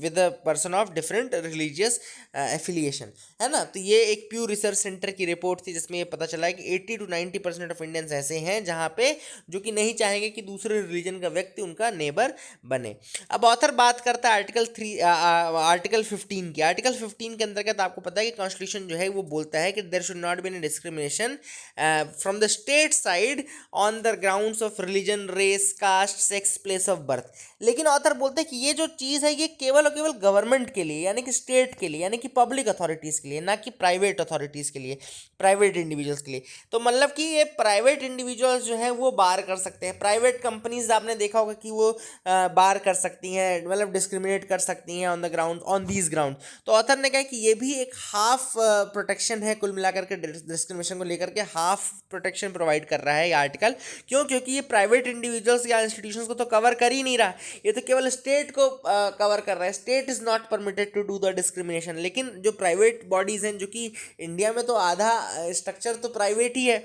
Speaker 1: with a person of different religious affiliation, है ना। तो ये एक प्यू रिसर्च सेंटर की रिपोर्ट थी, जिसमें ये पता चला है कि 80 to 90% ऑफ इंडियंस ऐसे हैं जहाँ पे जो कि नहीं चाहेंगे कि दूसरे रिलीजन का व्यक्ति उनका नेबर बने। अब ऑथर बात करता है आर्टिकल 15 की। आर्टिकल 15 के अंतर्गत आपको पता है कि कॉन्स्टिट्यूशन जो है वो बोलता है कि there should not be any discrimination from the state side on the grounds of religion, race, caste, sex, place of birth. लेकिन ऑथर बोलते हैं कि ये जो चीज़ है ये केवल और केवल गवर्नमेंट के लिए, यानी कि स्टेट के लिए, यानी कि पब्लिक अथॉरिटीज़ के लिए, ना कि प्राइवेट अथॉरिटीज़ के लिए, प्राइवेट इंडिविजुअल्स के लिए। तो मतलब कि ये प्राइवेट इंडिविजुअल्स जो हैं वो बार कर सकते हैं, प्राइवेट कंपनीज आपने देखा होगा कि वो बार कर सकती हैं, मतलब डिस्क्रिमिनेट कर सकती हैं on the ground, on these ground. तो ऑथर ने कहा कि ये भी एक हाफ प्रोटेक्शन है, कुल मिलाकर के डिस्क्रिमिनेशन को लेकर के हाफ प्रोटेक्शन प्रोवाइड कर रहा है ये आर्टिकल। क्यों? क्योंकि ये प्राइवेट इंडिविजुअल्स या इंस्टीट्यूशंस को तो कवर कर ही नहीं रहा, ये तो केवल स्टेट को कवर कर रहा है। State is not permitted to do the discrimination. लेकिन जो प्राइवेट बॉडीज हैं, जो कि इंडिया में तो आधा स्ट्रक्चर तो प्राइवेट ही है,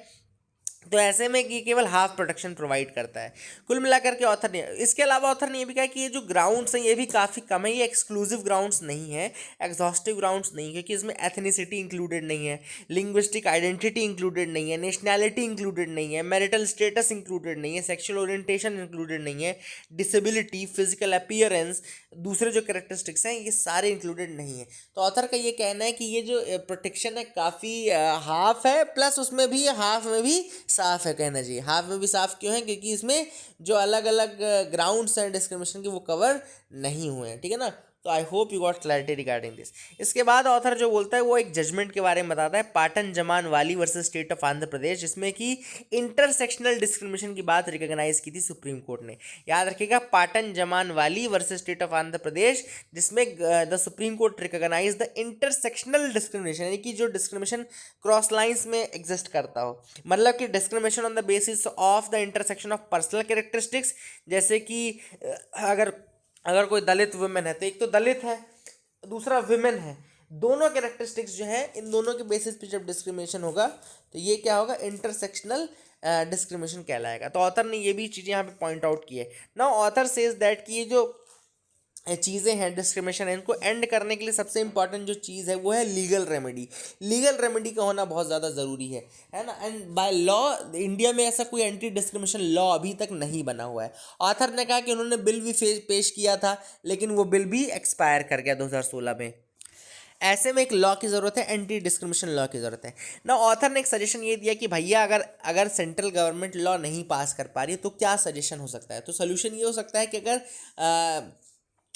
Speaker 1: तो ऐसे में कि केवल हाफ प्रोटेक्शन प्रोवाइड करता है। कुल मिलाकर के ऑथर ने, इसके अलावा ऑथर ने ये भी कहा कि ये जो ग्राउंड्स हैं ये भी काफ़ी कम है, ये एक्सक्लूसिव ग्राउंड्स नहीं है, एग्जॉस्टिव ग्राउंड्स नहीं है, क्योंकि इसमें एथनिसिटी इंक्लूडेड नहीं है, लिंग्विस्टिक आइडेंटिटी इंक्लूडेड नहीं है, नेशनैलिटी इंक्लूडेड नहीं है, मैरिटल स्टेटस इंक्लूडेड नहीं है, सेक्शुअल ओरिएंटेशन इंक्लूडेड नहीं है, डिसेबिलिटी, फिजिकल अपीयरेंस, दूसरे जो कैरेक्टरिस्टिक्स हैं ये सारे इंक्लूडेड नहीं है। तो ऑथर का ये कहना है कि ये जो प्रोटेक्शन है काफ़ी हाफ है, प्लस उसमें भी हाफ में भी साफ है, कहना चाहिए हाफ में भी साफ। क्यों है? क्योंकि इसमें जो अलग अलग ग्राउंड्स हैं डिस्क्रिमिनेशन के वो कवर नहीं हुए हैं, ठीक है ना। तो I hope you got clarity regarding this. इसके बाद ऑथर जो बोलता है वो एक जजमेंट के बारे में बताता है, Patan Jamal Vali versus state of Andhra Pradesh, जिसमें कि इंटरसेक्शनल डिस्क्रिमिनेशन की बात रिकॉग्नाइज की थी सुप्रीम कोर्ट ने। याद रखिएगा, Patan Jamal Vali versus state of Andhra Pradesh, जिसमें the Supreme Court recognise the intersectional discrimination, यानी कि जो डिस्क्रिमिनेशन क्रॉस लाइंस में एग्जिस्ट करता हो, मतलब कि discrimination on the basis of the intersection of personal characteristics. जैसे कि अगर कोई दलित वुमेन है तो एक तो दलित है, दूसरा विमेन है, दोनों कैरेक्टरिस्टिक्स जो है इन दोनों के बेसिस पे जब डिस्क्रिमिनेशन होगा तो ये क्या होगा? इंटरसेक्शनल डिस्क्रिमिनेशन कहलाएगा। तो ऑथर ने ये भी चीज़ें यहाँ पे पॉइंट आउट की है। नाउ ऑथर सेज दैट कि ये जो चीज़ें हैं डिस्क्रिमिनेशन है, इनको एंड करने के लिए सबसे इंपॉर्टेंट जो चीज़ है वो है लीगल रेमेडी। लीगल रेमेडी का होना बहुत ज़्यादा ज़रूरी है ना। एंड बाय लॉ इंडिया में ऐसा कोई एंटी डिस्क्रिमिनेशन लॉ अभी तक नहीं बना हुआ है। ऑथर ने कहा कि उन्होंने बिल भी पेश किया था, लेकिन वो बिल भी एक्सपायर कर गया 2016 में। ऐसे में एक लॉ की ज़रूरत है, एंटी डिस्क्रिमिनेशन लॉ की ज़रूरत है ना। ऑथर ने एक सजेशन ये दिया कि भैया अगर सेंट्रल गवर्नमेंट लॉ नहीं पास कर पा रही तो क्या सजेशन हो सकता है? तो सोल्यूशन ये हो सकता है कि अगर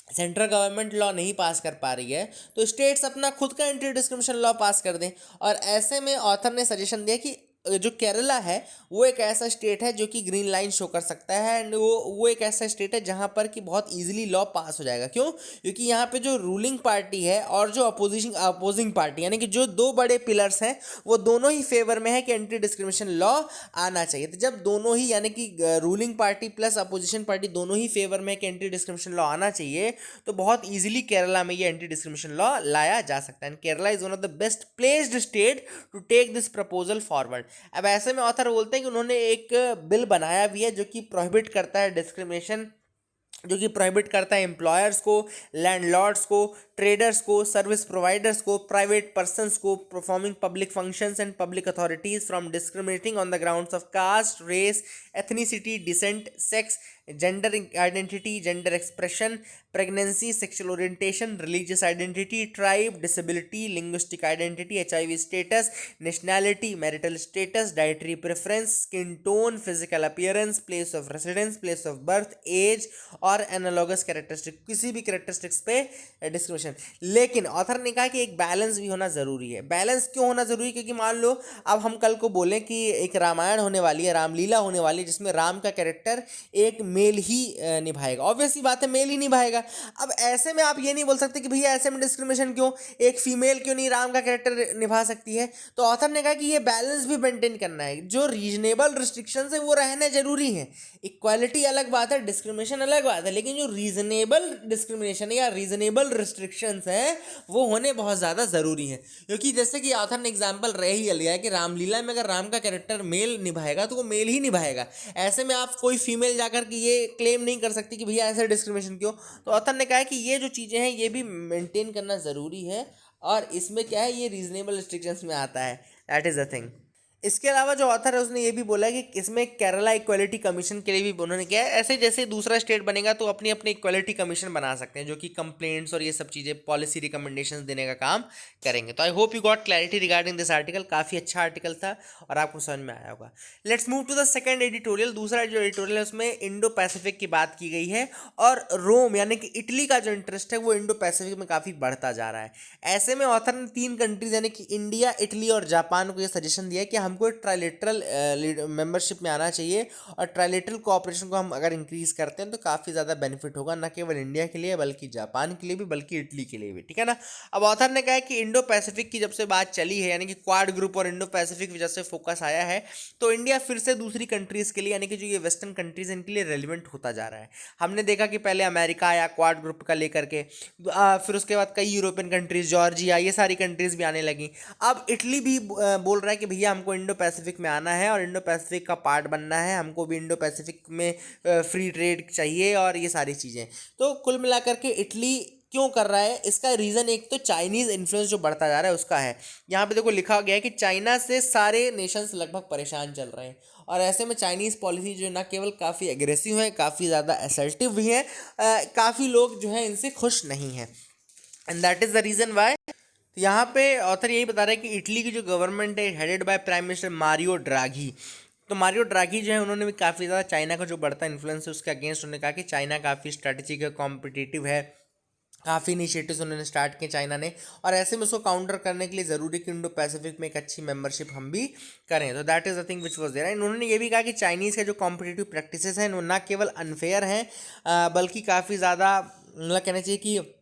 Speaker 1: सेंट्रल गवर्नमेंट लॉ नहीं पास कर पा रही है तो स्टेट्स अपना खुद का एंटी डिस्क्रिमिनेशन लॉ पास कर दें। और ऐसे में ऑथर ने सजेशन दिया कि जो केरला है वो एक ऐसा स्टेट है जो कि ग्रीन लाइन शो कर सकता है, एंड वो एक ऐसा स्टेट है जहाँ पर कि बहुत इजीली लॉ पास हो जाएगा। क्यों? क्योंकि यहाँ पे जो रूलिंग पार्टी है और जो अपोजिंग पार्टी, यानी कि जो दो बड़े पिलर्स हैं वो दोनों ही फेवर में है कि एंटी डिस्क्रिमिनेशन लॉ आना चाहिए। तो जब दोनों ही, यानी कि ruling party plus opposition party दोनों ही फेवर में है कि एंटी डिस्क्रिमिनेशन लॉ आना चाहिए, तो बहुत ईजिली केरला में ये एंटी डिस्क्रिमिनेशन लॉ लाया जा सकता है। And Kerala is one of the best placed state to take this proposal forward. अब ऐसे में ऑथर बोलते हैं कि उन्होंने एक बिल बनाया भी है जो कि प्रोहिबिट करता है डिस्क्रिमिनेशन जो कि प्रोहिबिट करता है एम्प्लॉयर्स को, लैंडलॉर्ड्स को, ट्रेडर्स को, सर्विस प्रोवाइडर्स को, प्राइवेट पर्सन्स को performing public functions and public authorities from discriminating on the grounds of caste, race, ethnicity, descent, sex, gender identity, gender expression, pregnancy, sexual orientation, religious identity, tribe, disability, linguistic identity, HIV status, nationality, marital status, dietary preference, skin tone, physical appearance, place of residence, place of birth, age और analogous characteristic, किसी भी characteristics पे discrimination. लेकिन author ने कहा कि एक balance भी होना ज़रूरी है। बैलेंस क्यों होना ज़रूरी है? क्योंकि मान लो अब हम कल को बोलें कि एक रामायण होने वाली है, रामलीला होने वाली है, जिसमें राम का कैरेक्टर एक मेल ही निभाएगा। ऑब्वियसली बात है, मेल ही निभाएगा। अब ऐसे में आप ये नहीं बोल सकते कि भैया ऐसे में डिस्क्रिमिनेशन क्यों, एक फीमेल क्यों नहीं राम का कैरेक्टर निभा सकती है। तो ऑथर ने कहा कि ये बैलेंस भी मेंटेन करना है, जो रीजनेबल रिस्ट्रिक्शंस है वो रहने जरूरी है। इक्वालिटी अलग बात है, डिस्क्रिमिनेशन अलग बात है, लेकिन जो रीजनेबल डिस्क्रिमिनेशन या रीजनेबल रिस्ट्रिक्शंस हैं वो होने बहुत ज़्यादा ज़रूरी है। क्योंकि जैसे कि ऑथर ने एग्जाम्पल रह ही लिया है कि रामलीला में अगर राम का कैरेक्टर मेल निभाएगा तो वो मेल ही निभाएगा। ऐसे में आप कोई फीमेल जाकर के ये क्लेम नहीं कर सकती कि भैया ऐसे डिस्क्रिमिनेशन क्यों। तो ऑथर ने कहा है कि ये जो चीज़ें हैं ये भी मेंटेन करना ज़रूरी है, और इसमें क्या है, ये रीजनेबल रिस्ट्रिक्शंस में आता है। That is the thing. इसके अलावा जो ऑथर है उसने ये भी बोला कि इसमें केरला इक्वालिटी कमीशन के लिए भी उन्होंने किया है। ऐसे जैसे दूसरा स्टेट बनेगा तो अपनी अपनी इक्वालिटी कमीशन बना सकते हैं, जो कि कंप्लेंट्स और ये सब चीज़ें पॉलिसी रिकमेंडेशंस देने का काम करेंगे। तो I hope you got clarity regarding this article. काफ़ी अच्छा आर्टिकल था और आपको समझ में आया होगा। Let's move to the second editorial. दूसरा जो एडिटोरियल है उसमें इंडो पैसिफिक की बात की गई है, और रोम यानी कि इटली का जो इंटरेस्ट है वो इंडो पैसिफिक में काफ़ी बढ़ता जा रहा है। ऐसे में ऑथर ने 3 कंट्रीज यानी कि इंडिया, इटली और जापान को ये सजेशन दिया है कि हमको एक ट्राइलेटरल मेंबरशिप में आना चाहिए, और ट्राइलेटरल कोऑपरेशन को हम अगर इंक्रीज करते हैं तो काफ़ी ज़्यादा बेनिफिट होगा, न केवल इंडिया के लिए बल्कि जापान के लिए भी, बल्कि इटली के लिए भी। ठीक है ना। अब ऑथर ने कहा है कि इंडो पैसिफिक की जब से बात चली है, यानी कि क्वाड ग्रुप और इंडो पैसिफिक वजह से फोकस आया है, तो इंडिया फिर से दूसरी कंट्रीज़ के लिए यानी कि जो ये वेस्टर्न कंट्रीज़ हैं इनके लिए रेलिवेंट होता जा रहा है। हमने देखा कि पहले अमेरिका आया क्वाड ग्रुप का लेकर के, फिर उसके बाद कई यूरोपियन कंट्रीज़, जॉर्जिया, ये सारी कंट्रीज़ भी आने लगी। अब इटली भी बोल रहा है कि भैया हमको इंडो पैसिफिक में आना है और इंडो पैसिफिक का पार्ट बनना है, हमको भी इंडो पैसिफिक में फ्री ट्रेड चाहिए और ये सारी चीज़ें। तो कुल मिलाकर के इटली क्यों कर रहा है, इसका रीज़न एक तो चाइनीज़ इन्फ्लुएंस जो बढ़ता जा रहा है उसका है। यहाँ पे देखो लिखा गया है कि चाइना से सारे नेशंस लगभग परेशान चल रहे हैं, और ऐसे में चाइनीज़ पॉलिसी जो ना केवल काफ़ी एग्रेसिव है, काफ़ी ज़्यादा असर्टिव भी है, काफ़ी लोग जो है इनसे खुश नहीं हैं, and that is the reason why. यहाँ पे ऑथर यही बता रहा है कि इटली की जो गवर्नमेंट है headed by prime minister Mario Draghi. तो मारियो ड्राघी जो है उन्होंने भी काफ़ी ज़्यादा चाइना का जो बढ़ता इन्फ्लुएंस है उसके अगेंस्ट उन्होंने कहा कि चाइना काफ़ी स्ट्रैटेजिक है, कॉम्पिटिटिव है, काफ़ी इनिशिएटिव्स उन्होंने स्टार्ट किए चाइना ने, और ऐसे में उसको काउंटर करने के लिए ज़रूरी कि इंडो पैसिफिक में एक अच्छी मेंबरशिप हम भी करें। तो that is the thing which was there. And उन्होंने ये भी कहा कि चाइनीज़ के जो कॉम्पिटिटिव प्रैक्टिसेस हैं वो ना केवल अनफेयर हैं, बल्कि काफ़ी ज़्यादा मतलब कहना चाहिए कि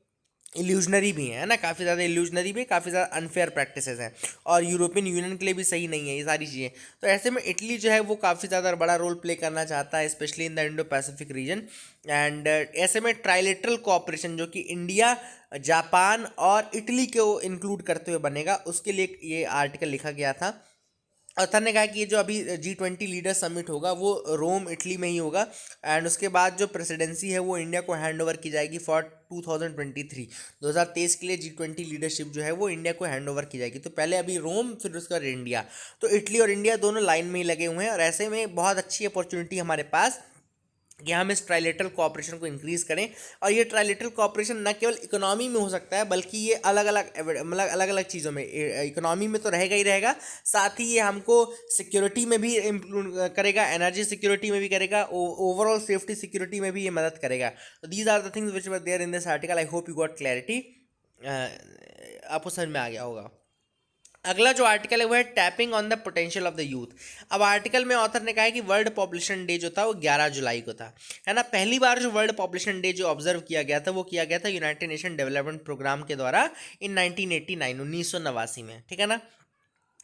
Speaker 1: इल्यूजनरी भी है ना, काफ़ी ज़्यादा इल्यूजनरी भी, काफ़ी ज़्यादा अनफेयर प्रैक्टिसेस हैं, और यूरोपियन यूनियन के लिए भी सही नहीं है ये सारी चीज़ें। तो ऐसे में इटली जो है वो काफ़ी ज़्यादा बड़ा रोल प्ले करना चाहता है, specially in the Indo Pacific region. And ऐसे में ट्राइलेटरल कोऑपरेशन जो कि इंडिया, जापान और इटली को इंक्लूड करते हुए बनेगा, उसके लिए ये आर्टिकल लिखा गया था। अर्थर ने कहा कि ये जो अभी G20 लीडर समिट होगा वो रोम इटली में ही होगा, एंड उसके बाद जो प्रेसिडेंसी है वो इंडिया को हैंड ओवर की जाएगी फॉर 2023 के लिए। G20 लीडरशिप जो है वो इंडिया को हैंड ओवर की जाएगी। तो पहले अभी रोम, फिर उसके बाद इंडिया। तो इटली और इंडिया दोनों लाइन में ही लगे हुए हैं, और ऐसे में बहुत अच्छी अपॉर्चुनिटी हमारे पास कि हम इस ट्राइलेटरल कोऑपरेशन को इंक्रीज़ करें। और ये ट्राइलेटरल कोऑपरेशन न केवल इकोनॉमी में हो सकता है, बल्कि ये अलग अलग मतलब अलग अलग चीज़ों में, इकोनॉमी में तो रहेगा ही रहेगा, साथ ही ये हमको सिक्योरिटी में भी इम्प्रूव करेगा, एनर्जी सिक्योरिटी में भी करेगा, ओवरऑल सेफ्टी सिक्योरिटी में भी ये मदद करेगा। तो these are the things which were there in this article. I hope you got clarity, आपको समझ में आ गया होगा। अगला जो आर्टिकल है वो है tapping on the potential of the youth. अब आर्टिकल में ऑथर ने कहा है कि वर्ल्ड पॉपुलेशन डे जो था वो 11 जुलाई को था, है ना। पहली बार जो वर्ल्ड पॉपुलेशन डे जो ऑब्जर्व किया गया था वो किया गया था यूनाइटेड नेशन डेवलपमेंट प्रोग्राम के द्वारा इन 1989 में, ठीक है ना।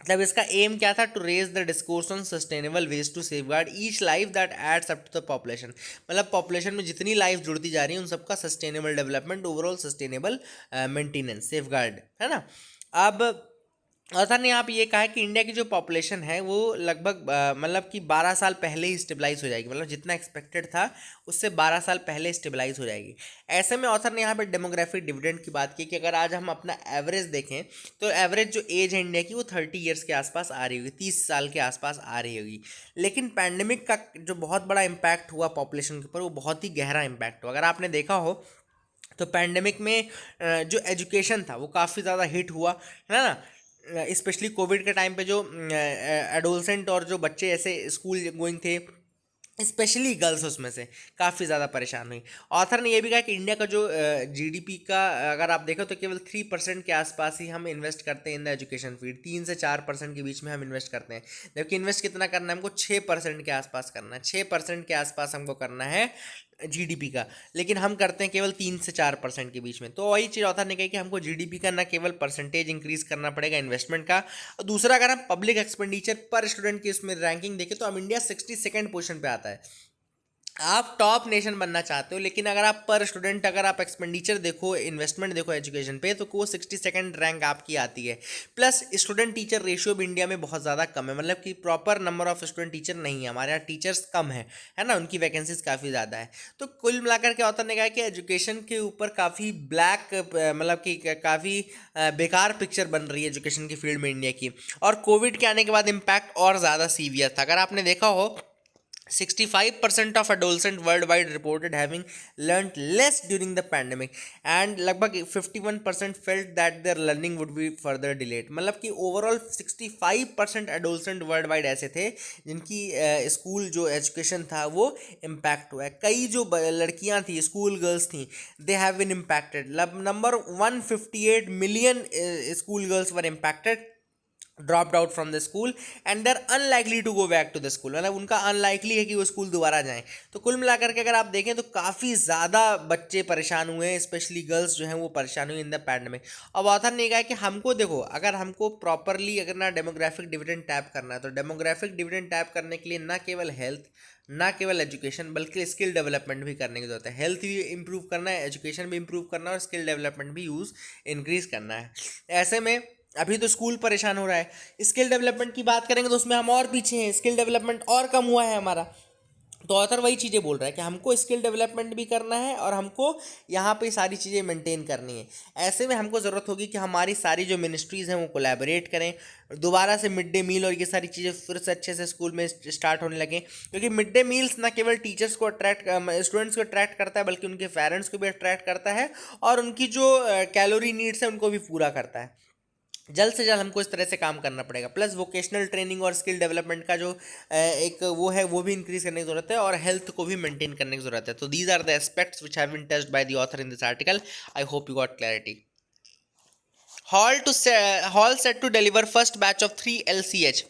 Speaker 1: मतलब इसका एम क्या था, to raise the discourse on sustainable ways to safeguard each life that adds up to the population. मतलब पॉपुलेशन में जितनी लाइफ जुड़ती जा रही है उन सबका sustainable development, overall sustainable maintenance, safeguard, है ना। अब ऑथर ने यहाँ पे ये कहा है कि इंडिया की जो पॉपुलेशन है वो लगभग मतलब कि 12 साल पहले ही स्टेबलाइज हो जाएगी, मतलब जितना एक्सपेक्टेड था उससे 12 साल पहले स्टेबलाइज हो जाएगी। ऐसे में ऑथर ने यहाँ पे डेमोग्राफिक डिविडेंड की बात की कि अगर आज हम अपना एवरेज देखें तो एवरेज जो एज है इंडिया की वो 30 ईयर्स के आसपास आ रही होगी, 30 साल के आसपास आ रही होगी। लेकिन पैंडेमिक का जो बहुत बड़ा इम्पैक्ट हुआ पॉपुलेशन के ऊपर, वो बहुत ही गहरा इम्पैक्ट हुआ। अगर आपने देखा हो तो पैंडेमिक में जो एजुकेशन था वो काफ़ी ज़्यादा हिट हुआ, है ना। स्पेशली कोविड के टाइम पे जो एडोलसेंट और जो बच्चे ऐसे स्कूल गोइंग थे, स्पेशली गर्ल्स, उसमें से काफ़ी ज़्यादा परेशान हुई। ऑथर ने यह भी कहा कि इंडिया का जो जीडीपी का अगर आप देखो तो केवल 3% के आसपास ही हम इन्वेस्ट करते हैं इन द एजुकेशन फील्ड, 3 से 4% के बीच में हम इन्वेस्ट करते हैं। जबकि इन्वेस्ट कितना करना है हमको, 6% के आसपास करना है, 6% के आसपास हमको करना है जीडीपी का, लेकिन हम करते हैं केवल 3 से 4% के बीच में। तो वही चीज़ ऑथर ने कही कि हमको जीडीपी का ना केवल परसेंटेज इंक्रीज करना पड़ेगा इन्वेस्टमेंट का, और दूसरा अगर हम पब्लिक एक्सपेंडिचर पर स्टूडेंट की उसमें रैंकिंग देखें तो हम इंडिया 62nd पोजीशन पे आता है। आप टॉप नेशन बनना चाहते हो, लेकिन अगर आप पर स्टूडेंट अगर आप एक्सपेंडिचर देखो, इन्वेस्टमेंट देखो एजुकेशन पे, तो वो 62nd रैंक आपकी आती है। प्लस स्टूडेंट टीचर रेशियो भी इंडिया में बहुत ज़्यादा कम है, मतलब कि proper number of student teacher नहीं है हमारे यहाँ, टीचर्स कम है ना, उनकी वैकेंसीज काफ़ी ज़्यादा है। तो कुल मिलाकर के ऑथर ने कहा कि एजुकेशन के ऊपर काफ़ी ब्लैक, मतलब कि काफ़ी बेकार पिक्चर बन रही है एजुकेशन की फील्ड में इंडिया की। और कोविड के आने के बाद इम्पैक्ट और ज़्यादा सीवियर था। अगर आपने देखा हो 65% of adolescents worldwide reported having learned less during the pandemic, and लगभग 51% felt that their learning would be further delayed। मतलब कि ओवरऑल 65% adolescent worldwide ऐसे थे जिनकी स्कूल जो एजुकेशन था वो इम्पैक्ट हुआ है। कई जो लड़कियां थी, स्कूल गर्ल्स थी, they have been impacted. Number 158 million school girls were impacted, dropped out from the school, and they're unlikely to go back to the school, मतलब उनका अनलाइकली है कि वो स्कूल दोबारा जाएं। तो कुल मिलाकर के अगर आप देखें तो काफ़ी ज़्यादा बच्चे परेशान हुए हैं, स्पेशली गर्ल्स जो हैं वो परेशान हुई इन द पैंडेमिक। अब ऑथर ने कहा कि हमको देखो, अगर हमको प्रॉपरली अगर ना डेमोग्राफिक डिविडेंड टैप करना है, तो डेमोग्राफिक डिविडेंड टैप करने के लिए ना केवल हेल्थ, ना केवल एजुकेशन, बल्कि स्किल डेवलपमेंट भी करने की जरूरत है। हेल्थ भी इंप्रूव करना है, एजुकेशन भी इंप्रूव करना है, और स्किल डेवलपमेंट भी यूज़ इंक्रीज करना है। ऐसे में अभी तो स्कूल परेशान हो रहा है, स्किल डेवलपमेंट की बात करेंगे तो उसमें हम और पीछे हैं, स्किल डेवलपमेंट और कम हुआ है हमारा। तो ऑथर वही चीज़ें बोल रहा है कि हमको स्किल डेवलपमेंट भी करना है और हमको यहाँ पे सारी चीज़ें मेंटेन करनी है। ऐसे में हमको ज़रूरत होगी कि हमारी सारी जो मिनिस्ट्रीज़ हैं वो कोलैबोरेट करें, दोबारा से मिड डे मील और ये सारी चीज़ें फिर से अच्छे से स्कूल में स्टार्ट होने लगें। क्योंकि मिड डे मील्स ना केवल टीचर्स को अट्रैक्ट, स्टूडेंट्स को अट्रैक्ट करता है, बल्कि उनके पेरेंट्स को भी अट्रैक्ट करता है, और उनकी जो कैलोरी नीड्स है उनको भी पूरा करता है। जल्द से जल्द हमको इस तरह से काम करना पड़ेगा। प्लस वोकेशनल ट्रेनिंग और स्किल डेवलपमेंट का जो एक वो है वो भी इंक्रीज करने की जरूरत है, और हेल्थ को भी मेंटेन करने की जरूरत है। तो these are the aspects which have been touched by the author in this article. I hope you got clarity. HAL set to deliver first batch of 3 LCH।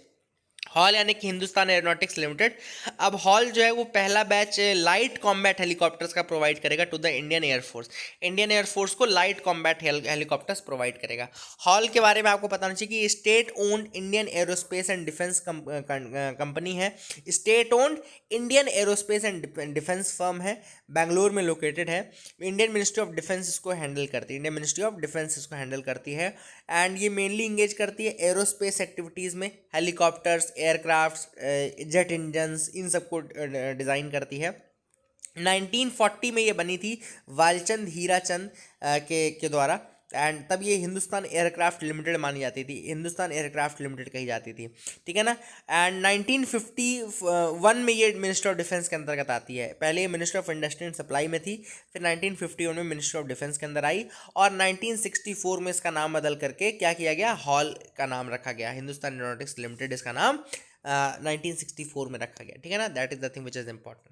Speaker 1: HAL यानी कि हिंदुस्तान एरोनॉटिक्स लिमिटेड, अब HAL जो है वो पहला batch light combat helicopters का provide करेगा to the Indian air force. Indian air force को लाइट कॉम्बैट हेलीकॉप्टर्स प्रोवाइड करेगा। हॉल के बारे में आपको पता होना चाहिए कि state owned Indian aerospace and defence company है। State owned Indian aerospace and defence firm है, बैंगलोर में लोकेटेड है। इंडियन मिनिस्ट्री ऑफ डिफेंस इसको हैंडल करती है, इंडियन मिनिस्ट्री ऑफ डिफेंस इसको हैंडल करती है। एंड ये मेनली इंगेज करती है एरोस्पेस एक्टिविटीज़ में, हेलीकॉप्टर्स, एयरक्राफ्ट्स, जेट इंजन्स, इन सबको डिज़ाइन करती है। 1940 में ये बनी थी वालचंद हीराचंद के द्वारा, एंड तब ये हिंदुस्तान एयरक्राफ्ट लिमिटेड मानी जाती थी, हिंदुस्तान एयरक्राफ्ट लिमिटेड कही जाती थी, ठीक है ना। एंड 1951 में ये मिनिस्टर ऑफ डिफेंस के अंतर्गत आती है। पहले ये minister of industry and supply में थी, फिर 1951 में मिनिस्टर ऑफ डिफेंस के अंदर आई, और 1964 में इसका नाम बदल करके क्या किया गया, हॉल का नाम रखा गया, हिंदुस्तान एरोनॉटिक्स लिमिटेड इसका नाम 1964 में रखा गया, ठीक है ना। That is the thing which is important.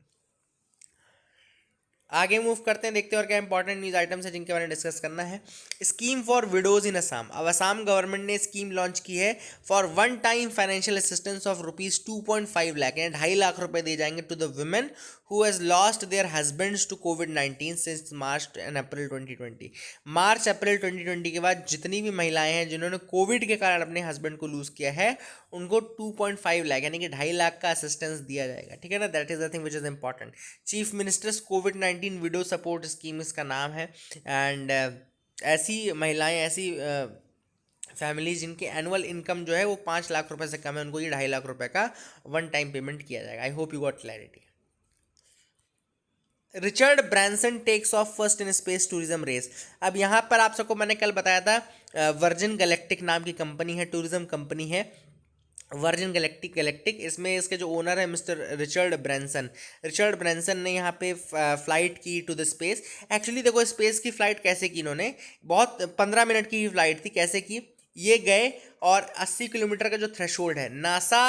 Speaker 1: आगे मूव करते हैं, देखते हैं और क्या इंपॉर्टेंट न्यूज़ आइटम्स है जिनके बारे में डिस्कस करना है। Scheme for widows in Assam. अब असम गवर्नमेंट ने स्कीम लॉन्च की है for one time financial assistance of ₹2.5 lakh, यानी 2.5 लाख रुपए दिए जाएंगे to the women who has lost their husbands to कोविड-19 since March and April 2020। March April 2020 के बाद जितनी भी महिलाएं हैं जिन्होंने कोविड के कारण अपने हस्बैंड को लूज़ किया है, उनको 2.5 लाख यानी कि 2.5 लाख का असिस्टेंस दिया जाएगा, ठीक है ना। That is the thing which is important. Chief ministers covid window support scheme इसका नाम है। एंड ऐसी महिलाएं, ऐसी फैमिली जिनके एनुअल इनकम जो है वो 5 लाख रुपए से कम है, उनको ये 2.5 लाख रुपए का वन टाइम पेमेंट किया जाएगा। I hope you got clarity. Richard Branson takes off first in space tourism race. अब यहाँ पर आप सबको मैंने कल बताया था, वर्जिन गैलेक्टिक नाम की कंपनी है, टूरिज्म कंपनी है वर्जिन गैलेक्टिक। इसमें इसके जो ओनर है मिस्टर रिचर्ड ब्रांसन ने यहाँ पे फ्लाइट की टू द स्पेस। एक्चुअली देखो स्पेस की फ़्लाइट कैसे की इन्होंने, बहुत 15 मिनट की फ़्लाइट थी। कैसे की, ये गए और 80 किलोमीटर का जो थ्रेशोल्ड है, नासा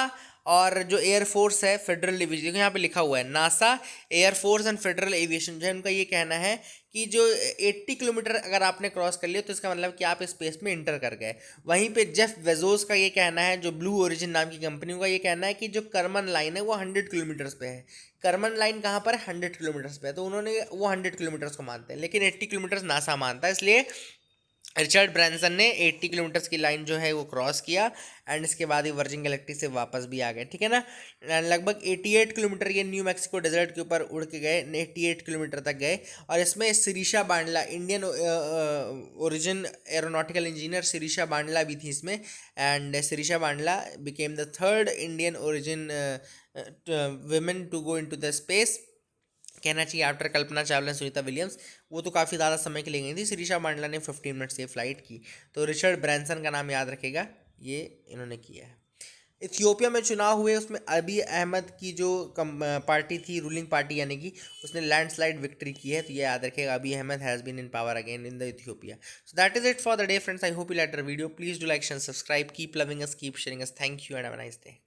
Speaker 1: और जो एयरफोर्स है फेडरल एविएशन, देखो यहाँ पे लिखा हुआ है NASA, air force and federal aviation, जो है उनका ये कहना है कि जो 80 किलोमीटर अगर आपने क्रॉस कर लिया तो इसका मतलब कि आप स्पेस में इंटर कर गए। वहीं पे जेफ बेजोस का ये कहना है, जो ब्लू ओरिजिन नाम की कंपनी का ये कहना है कि जो कर्मन लाइन है वो 100 किलोमीटर्स पे है। कर्मन लाइन कहाँ पर है, 100 किलोमीटर्स पे है, तो उन्होंने वो 100 किलोमीटर्स को मानते हैं, लेकिन 80 किलोमीटर्स नासा मानता है। इसलिए रिचर्ड ब्रांसन ने 80 किलोमीटर्स की लाइन जो है वो क्रॉस किया एंड इसके बाद ही वर्जिन गैलेक्टिक से वापस भी आ गए, ठीक है ना। लगभग 88 किलोमीटर ये न्यू मैक्सिको डेजर्ट के ऊपर उड़ के गए, 88 किलोमीटर तक गए। और इसमें Sirisha Bandla, Indian origin aeronautical engineer Sirisha Bandla भी थी इसमें, and Sirisha Bandla became the third Indian origin women to go into the space, कहना चाहिए after Kalpana Chawla and Sunita Williams. वो तो काफ़ी ज़्यादा समय के लिए गई थी, शिरीषा बांडला ने 15 मिनट से फ्लाइट की। तो रिचर्ड ब्रांसन का नाम याद रखेगा, ये इन्होंने किया है। इथियोपिया में चुनाव हुए, उसमें अबी अहमद की जो पार्टी थी, रूलिंग पार्टी यानी कि, उसने लैंडस्लाइड विक्ट्री की है, तो ये याद रखेगा, Abiy Ahmed has been in power again in the Ethiopia. So that is it for the day friends. I hope you like the video. Please do like and subscribe, keep loving us, keep sharing us. Thank you and have a nice day.